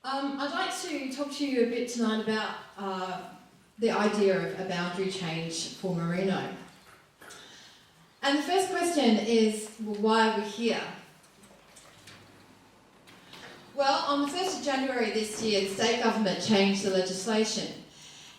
I'd like to talk to you a bit tonight about the idea of a boundary change for Merino. And the first question is, well, why are we here? Well, on the 1st of January this year, the state government changed the legislation.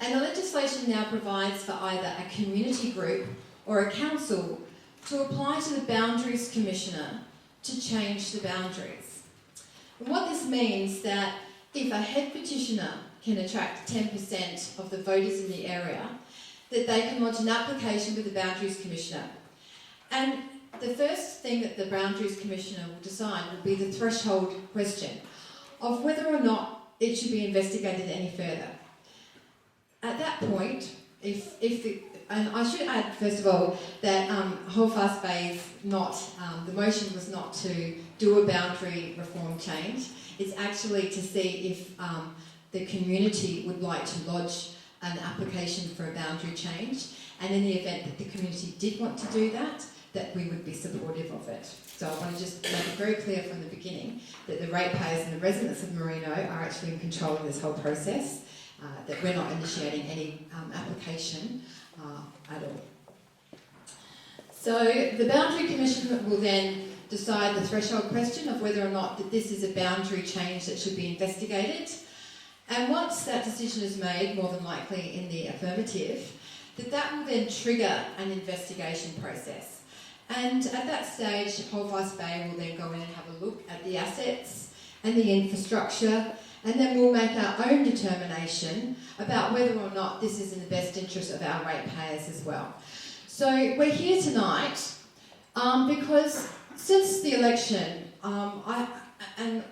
And the legislation now provides for either a community group or a council to apply to the Boundaries Commissioner to change the boundaries. And what this means that if a head petitioner can attract 10% of the voters in the area, that they can lodge an application with the Boundaries Commissioner. And the first thing that the Boundaries Commissioner will decide will be the threshold question of whether or not it should be investigated any further. At that point, and I should add first of all that Holdfast Bay's the motion was not to do a boundary reform change. It's actually to see if the community would like to lodge an application for a boundary change, and in the event that the community did want to do that we would be supportive of it. So I want to just make it very clear from the beginning that the ratepayers and the residents of Merino are actually in control of this whole process, that we're not initiating any application at all. So the Boundary Commission will then decide the threshold question of whether or not that this is a boundary change that should be investigated. And once that decision is made, more than likely in the affirmative, that will then trigger an investigation process. And at that stage, Holdfast Bay will then go in and have a look at the assets and the infrastructure, and then we'll make our own determination about whether or not this is in the best interest of our ratepayers as well. So we're here tonight because since the election, and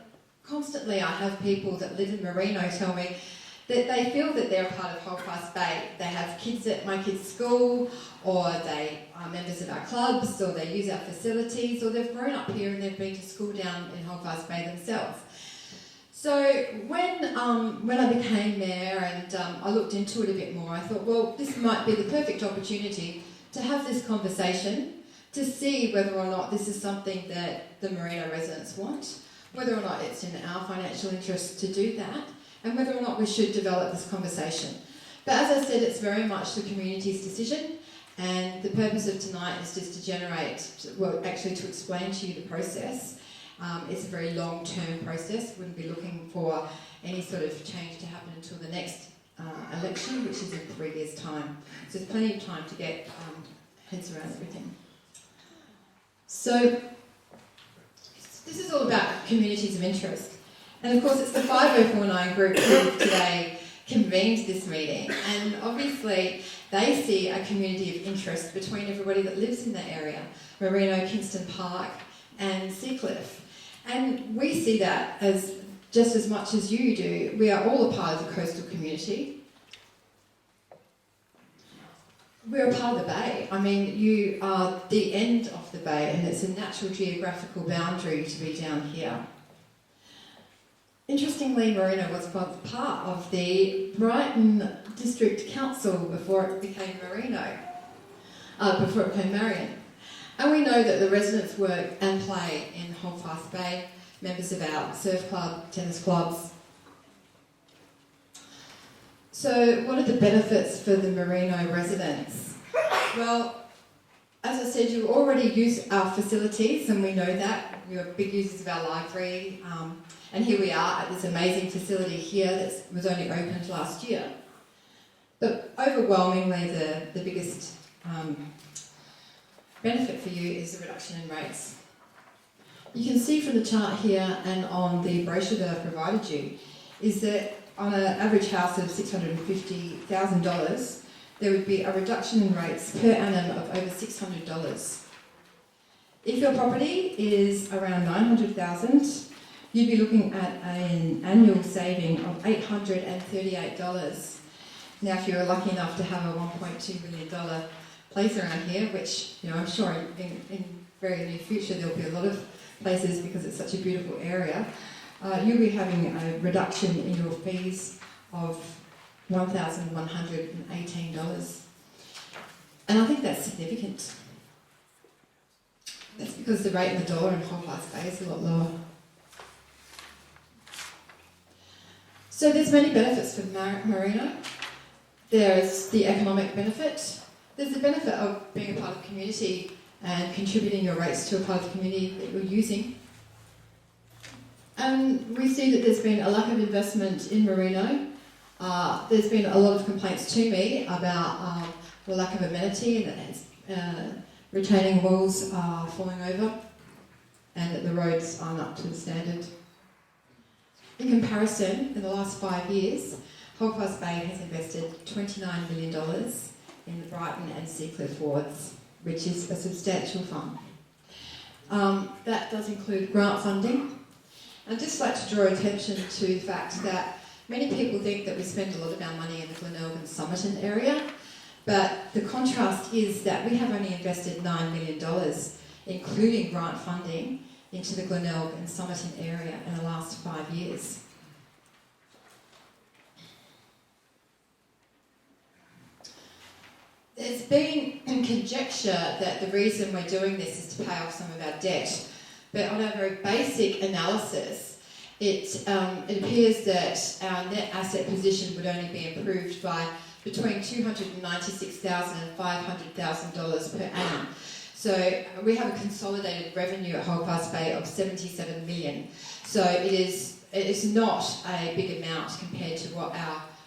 constantly I have people that live in Merino tell me that they feel that they're a part of Holdfast Bay. They have kids at my kids' school, or they are members of our clubs, or they use our facilities, or they've grown up here and they've been to school down in Holdfast Bay themselves. So when I became mayor and I looked into it a bit more, I thought, well, this might be the perfect opportunity to have this conversation, to see whether or not this is something that the Merino residents want, whether or not it's in our financial interest to do that, and whether or not we should develop this conversation. But as I said, it's very much the community's decision, and the purpose of tonight is just to explain to you the process. It's a very long-term process. Wouldn't be looking for any sort of change to happen until the next election, which is in 3 years' time. So there's plenty of time to get heads around everything. So this is all about communities of interest. And of course it's the 5049 group who today convened this meeting, and obviously they see a community of interest between everybody that lives in the area, Merino, Kingston Park and Seacliff. And we see that as just as much as you do. We are all a part of the coastal community. We're a part of the bay. I mean, you are the end of the bay, and it's a natural geographical boundary to be down here. Interestingly, Merino was once part of the Brighton District Council before it became Marion. And we know that the residents work and play in Holdfast Bay, members of our surf club, tennis clubs. So what are the benefits for the Merino residents? Well, as I said, you already use our facilities, and we know that. We are big users of our library. And here we are at this amazing facility here that was only opened last year. But overwhelmingly, the biggest benefit for you is the reduction in rates. You can see from the chart here and on the brochure that I've provided you, is that on an average house of $650,000, there would be a reduction in rates per annum of over $600. If your property is around $900,000, you'd be looking at an annual saving of $838. Now, if you're lucky enough to have a $1.2 million place around here, which I'm sure in very near future there'll be a lot of places because it's such a beautiful area, you'll be having a reduction in your fees of $1,118. And I think that's significant. That's because the rate in the dollar in Holdfast Bay is a lot lower. So there's many benefits for Merino. There's the economic benefit. There's the benefit of being a part of the community and contributing your rates to a part of the community that you're using. And we see that there's been a lack of investment in Merino. There's been a lot of complaints to me about the lack of amenity, and that retaining walls are falling over, and that the roads aren't up to the standard. In comparison, in the last 5 years, Holdfast Bay has invested $29 million in the Brighton and Seacliff wards, which is a substantial fund. That does include grant funding. I'd just like to draw attention to the fact that many people think that we spend a lot of our money in the Glenelg and Somerton area, but the contrast is that we have only invested $9 million, including grant funding, into the Glenelg and Somerton area in the last 5 years. There's been conjecture that the reason we're doing this is to pay off some of our debt, but on a very basic analysis, it appears that our net asset position would only be improved by between $296,000 and $500,000 per annum. So we have a consolidated revenue at Holdfast Bay of $77 million. So it is not a big amount compared to what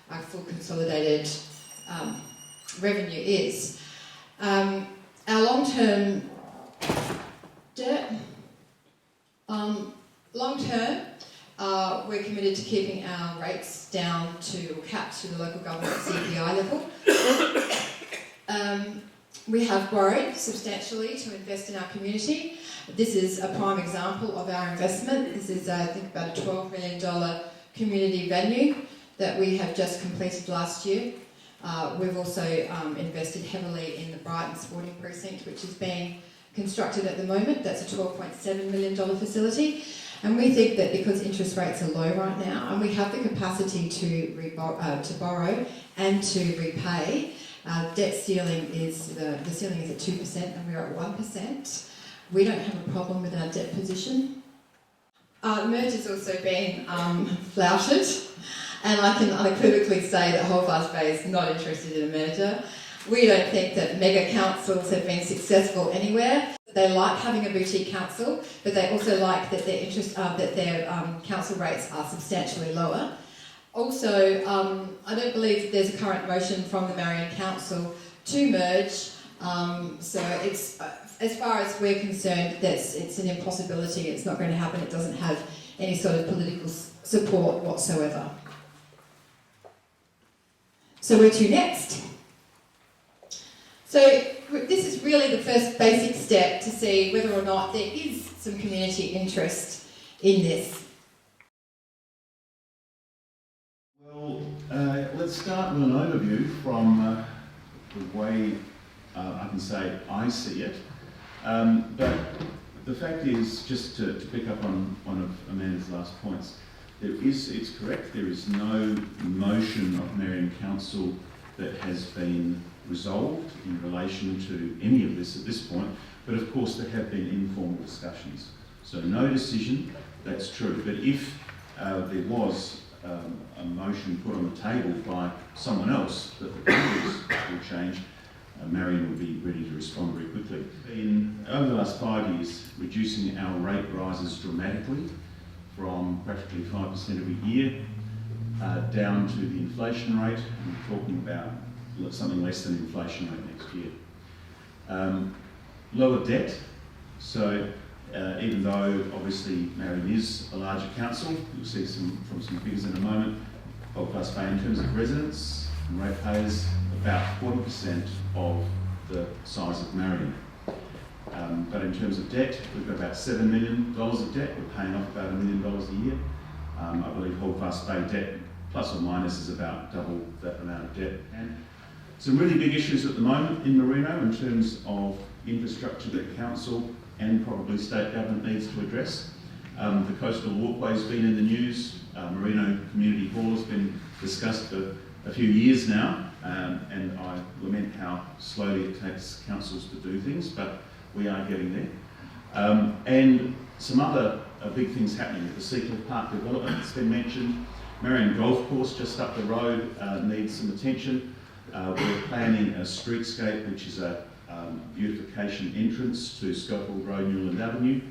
our full consolidated revenue is. Our long-term debt, we're committed to keeping our rates down to capped to the local government CPI level. We have borrowed substantially to invest in our community. This is a prime example of our investment. This is, I think, about a $12 million community venue that we have just completed last year. We've also invested heavily in the Brighton Sporting Precinct, which is being constructed at the moment. That's a $12.7 million facility. And we think that because interest rates are low right now, and we have the capacity to borrow and to repay, debt ceiling is, the ceiling is at 2% and we're at 1%. We don't have a problem with our debt position. The merger's also been flouted, and I can unequivocally say that Holdfast Bay is not interested in a merger. We don't think that mega councils have been successful anywhere. They like having a boutique council, but they also like that their council rates are substantially lower. Also, I don't believe that there's a current motion from the Marion Council to merge. So it's, as far as we're concerned, it's an impossibility. It's not going to happen. It doesn't have any sort of political support whatsoever. So where to next? So this is really the first basic step to see whether or not there is some community interest in this. Well, let's start with an overview from the way I can say I see it. But the fact is, just to pick up on one of Amanda's last points, it's correct, there is no motion of Marion Council that has been resolved in relation to any of this at this point, but of course there have been informal discussions. So no decision, that's true, but if there was a motion put on the table by someone else that the boundaries will change, Marion would be ready to respond very quickly. Over the last 5 years, reducing our rate rises dramatically from practically 5% every year down to the inflation rate, and we're talking about something less than inflation rate next year. Lower debt, so even though obviously Marion is a larger council, you'll see from some figures in a moment, Holdfast Bay in terms of residents and ratepayers, about 40% of the size of Marion. But in terms of debt, we've got about $7 million of debt. We're paying off about $1 million a year. I believe Holdfast Bay debt, plus or minus, is about double that amount of debt. And some really big issues at the moment in Merino in terms of infrastructure that council and probably state government needs to address. The coastal walkway's been in the news. Merino Community Hall has been discussed for a few years now, and I lament how slowly it takes councils to do things, but we are getting there. And some other big things happening at the Seacliff Park development that's been mentioned. Marion Golf Course just up the road needs some attention. We're planning a streetscape, which is a beautification entrance to Schofield Road, Newland Avenue.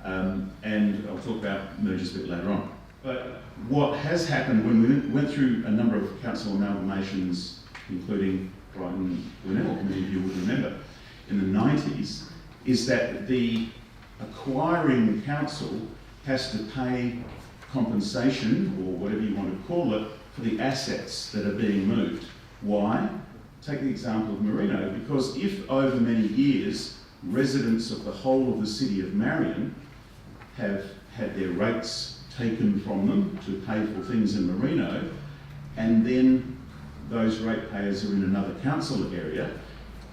And I'll talk about mergers a bit later on. But what has happened when we went through a number of council amalgamations, including Brighton Glenelg, many of you would remember, in the 90s, is that the acquiring council has to pay compensation, or whatever you want to call it, for the assets that are being moved. Why? Take the example of Merino, because if over many years residents of the whole of the city of Marion have had their rates taken from them to pay for things in Merino, and then those ratepayers are in another council area,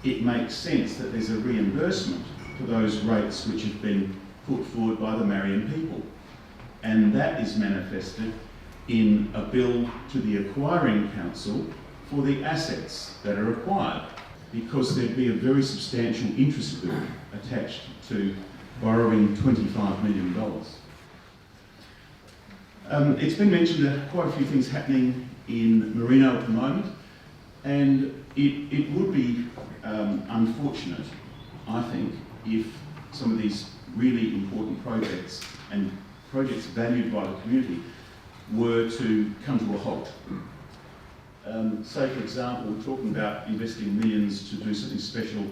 it makes sense that there's a reimbursement for those rates which have been put forward by the Marion people. And that is manifested in a bill to the acquiring council for the assets that are acquired, because there'd be a very substantial interest bill attached to borrowing $25 million. It's been mentioned that quite a few things happening in Merino at the moment, and it would be unfortunate, I think, if some of these really important projects and projects valued by the community were to come to a halt. Say, for example, we're talking about investing millions to do something special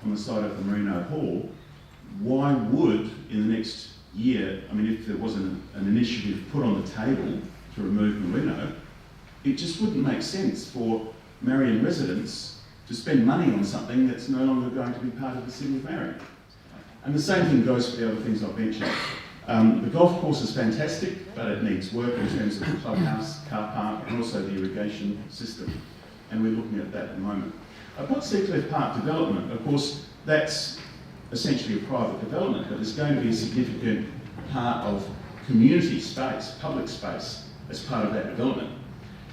on the side of the Merino Hall. Why would, in the next year, I mean, if there was an initiative put on the table to remove Merino, it just wouldn't make sense for Marion residents to spend money on something that's no longer going to be part of the city of Marion. And the same thing goes for the other things I've mentioned. The golf course is fantastic, but it needs work in terms of the clubhouse, car park, and also the irrigation system. And we're looking at that at the moment. Port Seacliff Park development, of course, that's essentially a private development, but there's going to be a significant part of community space, public space, as part of that development.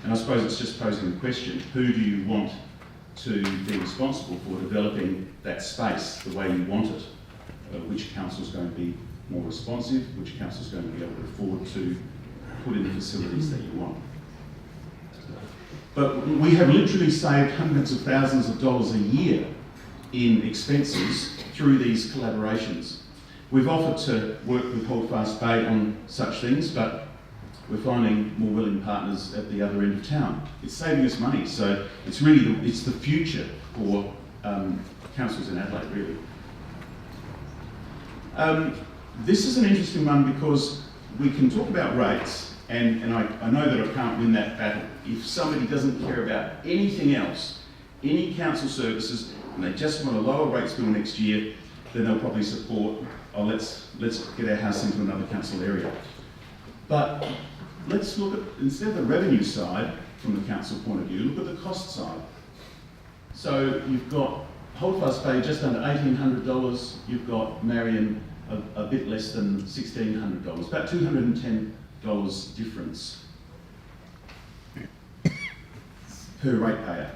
And I suppose it's just posing the question, who do you want to be responsible for developing that space the way you want it? Which council is going to be more responsive, which council is going to be able to afford to put in the facilities that you want. But we have literally saved hundreds of thousands of dollars a year in expenses through these collaborations. We've offered to work with Holdfast Bay on such things, but we're finding more willing partners at the other end of town. It's saving us money, so it's really it's the future for councils in Adelaide, really. This is an interesting one because we can talk about rates, and I know that I can't win that battle. If somebody doesn't care about anything else, any council services, and they just want a lower rates bill next year, then they'll probably support, oh, let's get our house into another council area. But let's look at, instead of the revenue side, from the council point of view, look at the cost side. So you've got Holdfast Bay just under $1,800, you've got Marion a bit less than $1,600, about $210 difference per ratepayer.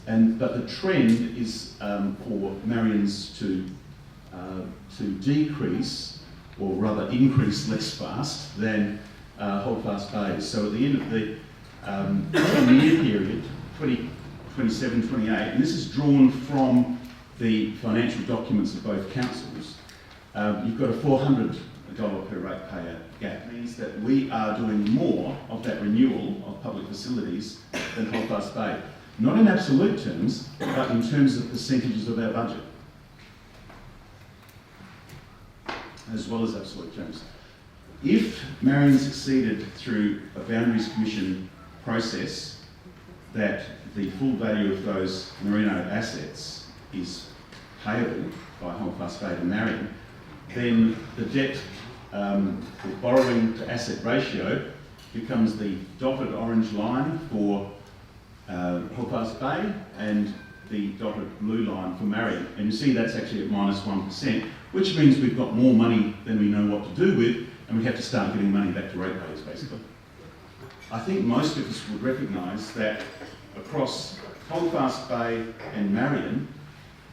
But the trend is for Marion's to decrease, or rather increase less fast than Holdfast Bay. So at the end of the 10-year period, 2027, 28, and this is drawn from the financial documents of both councils, you've got a $400 per ratepayer gap. It means that we are doing more of that renewal of public facilities than Holdfast Bay. Not in absolute terms, but in terms of percentages of our budget, as well as absolute terms. If Marion succeeded through a Boundaries Commission process that the full value of those Merino assets is payable by Holdfast Bay to Marion, then the debt, the borrowing to asset ratio becomes the dotted orange line for Holdfast Bay and the dotted blue line for Marion. And you see that's actually at -1%, which means we've got more money than we know what to do with, and we have to start getting money back to ratepayers, basically. I think most of us would recognise that across Holdfast Bay and Marion,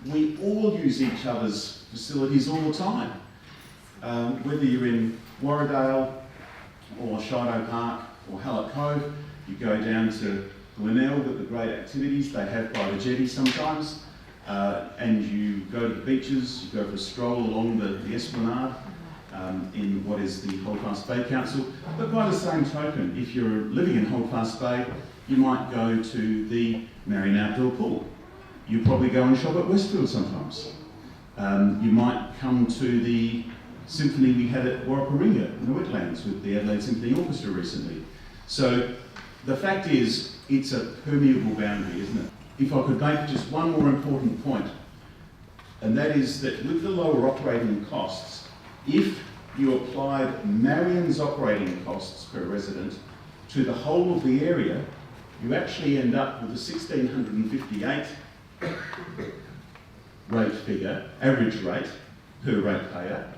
we all use each other's facilities all the time. Whether you're in Warradale or Shido Park or Hallett Cove, you go down to Glenelg at the great activities they have by the jetty sometimes, and you go to the beaches, you go for a stroll along the esplanade in what is the Holdfast Bay Council. But by the same token, if you're living in Holdfast Bay, you might go to the Marion outdoor pool. You probably go and shop at Westfield sometimes. You might come to the symphony we had at Warraparinga in the wetlands with the Adelaide Symphony Orchestra recently. So the fact is, it's a permeable boundary, isn't it? If I could make just one more important point, and that is that with the lower operating costs, if you applied Marion's operating costs per resident to the whole of the area, you actually end up with a 1,658 rate figure, average rate per ratepayer,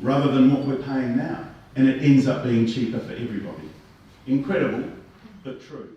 rather than what we're paying now. And it ends up being cheaper for everybody. Incredible, but true.